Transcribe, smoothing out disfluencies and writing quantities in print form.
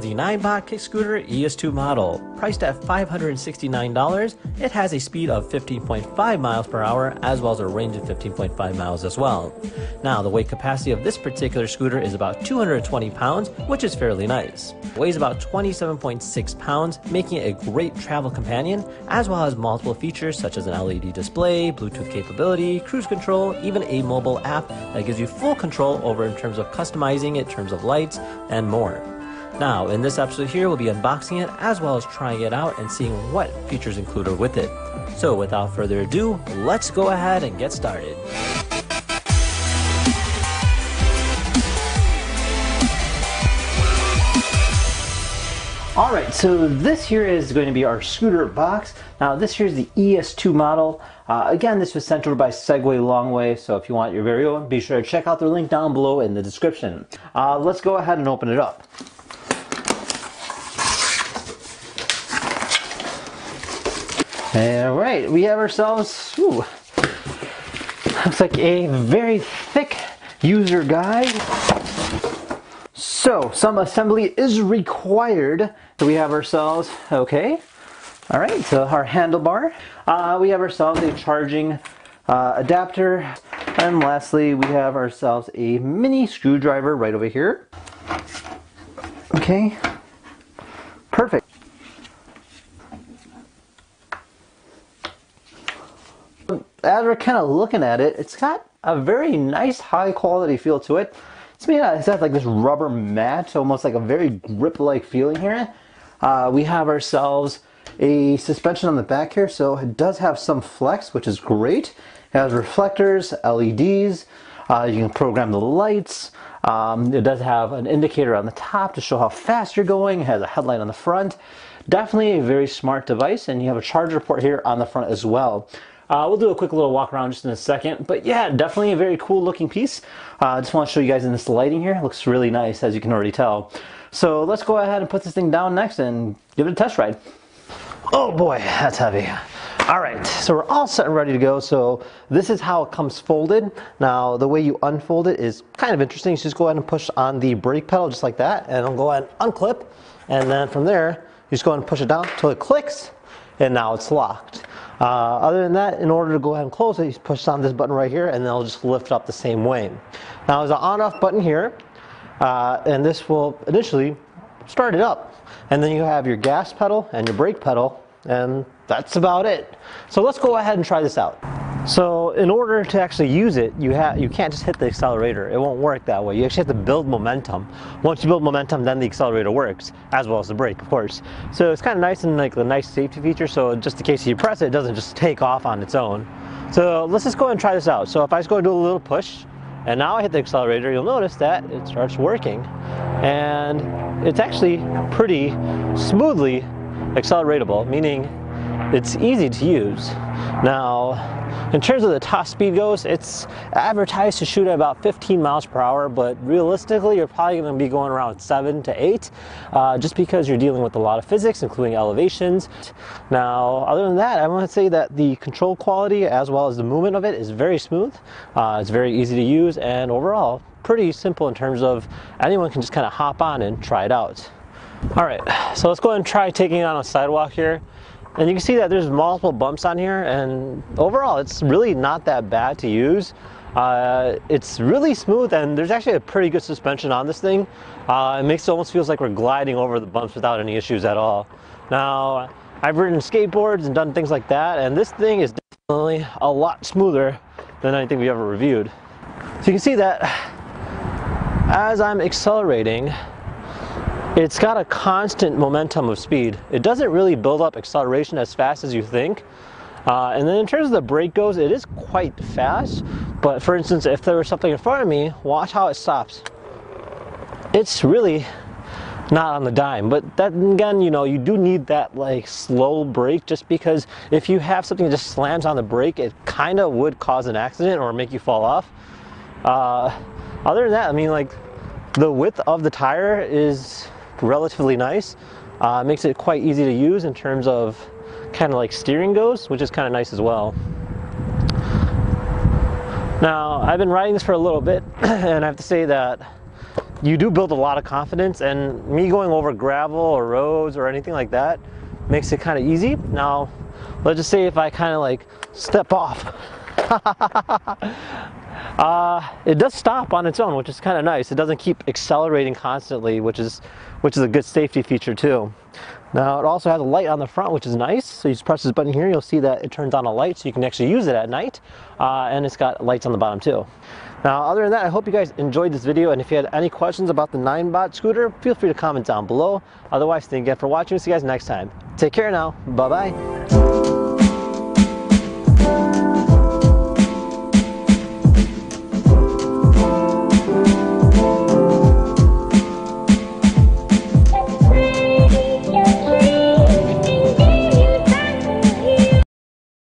the Ninebot kick scooter ES2 model. Priced at $569, it has a speed of 15.5 miles per hour as well as a range of 15.5 miles as well. Now, the weight capacity of this particular scooter is about 220 pounds, which is fairly nice. It weighs about 27.6 pounds, making it a great travel companion, as well as multiple features such as an LED display, Bluetooth capability, cruise control, even a mobile app that gives you full control over in terms of customizing it, in terms of lights, and more. Now, in this episode here, we'll be unboxing it as well as trying it out and seeing what features included with it. So without further ado, let's go ahead and get started. Alright, so this here is going to be our scooter box. Now this here is the ES2 model. Again, this was sent over by Segway Longway, so if you want your very own, be sure to check out the link down below in the description. Let's go ahead and open it up. Alright, we have ourselves, looks like a very thick user guide. So, some assembly is required. So we have ourselves, alright, so our handlebar. We have ourselves a charging adapter. And lastly, we have ourselves a mini screwdriver right over here. Okay, perfect. As we're kind of looking at it, it's got a very nice high quality feel to it. It's got like this rubber mat, almost like a very grip-like feeling here. We have ourselves a suspension on the back here, so it does have some flex, which is great. It has reflectors, LEDs, you can program the lights. It does have an indicator on the top to show how fast you're going. It has a headlight on the front. Definitely a very smart device, and you have a charger port here on the front as well. We'll do a quick little walk around just in a second, but yeah, definitely a very cool looking piece. I just want to show you guys in this lighting here. It looks really nice, as you can already tell. So let's go ahead and put this thing down next and give it a test ride. Oh boy, that's heavy. Alright, so we're all set and ready to go. So this is how it comes folded. Now, the way you unfold it is kind of interesting. You just go ahead and push on the brake pedal just like that, and it'll go ahead and unclip, and then from there, you just go ahead and push it down until it clicks, and now it's locked. Other than that, in order to go ahead and close it, you push on this button right here, and then it'll just lift up the same way. Now there's an on-off button here, and this will initially start it up. And then you have your gas pedal and your brake pedal, and that's about it. So let's go ahead and try this out. So in order to actually use it, you can't just hit the accelerator. It won't work that way. You actually have to build momentum. Once you build momentum, then the accelerator works, as well as the brake, of course. So it's kind of nice and like a nice safety feature, so just in case you press it, it doesn't just take off on its own. So let's just go ahead and try this out. So if I just go and do a little push, and now I hit the accelerator, you'll notice that it starts working. And it's actually pretty smoothly acceleratable, meaning it's easy to use. Now, in terms of the top speed goes, it's advertised to shoot at about 15 miles per hour, but realistically, you're probably going to be going around 7 to 8, just because you're dealing with a lot of physics, including elevations. Now, other than that, I want to say that the control quality, as well as the movement of it, is very smooth. It's very easy to use, and overall, pretty simple in terms of anyone can just kind of hop on and try it out. Alright, so let's go ahead and try taking it on a sidewalk here. And you can see that there's multiple bumps on here, and overall it's really not that bad to use. It's really smooth, and there's actually a pretty good suspension on this thing. It makes it almost feels like we're gliding over the bumps without any issues at all. Now, I've ridden skateboards and done things like that, and this thing is definitely a lot smoother than anything we ever reviewed. So you can see that as I'm accelerating, it's got a constant momentum of speed. It doesn't really build up acceleration as fast as you think. And then in terms of the brake goes, it is quite fast. But for instance, if there was something in front of me, watch how it stops. It's really not on the dime. But that, again, you know, you do need that like slow brake, just because if you have something that just slams on the brake, it kind of would cause an accident or make you fall off. Other than that, I mean, like, the width of the tire is relatively nice. Makes it quite easy to use in terms of kind of like steering goes, which is kind of nice as well. Now, I've been riding this for a little bit, and I have to say that you do build a lot of confidence, and me going over gravel or roads or anything like that makes it kind of easy. Now, let's just say if I kind of like step off, it does stop on its own, which is kind of nice. It doesn't keep accelerating constantly, which is a good safety feature too. Now it also has a light on the front, which is nice. So you just press this button here, you'll see that it turns on a light, so you can actually use it at night. And it's got lights on the bottom too. Now, other than that, I hope you guys enjoyed this video, and if you had any questions about the Ninebot scooter, feel free to comment down below. Otherwise, thank you again for watching. See you guys next time. Take care now. Bye-bye.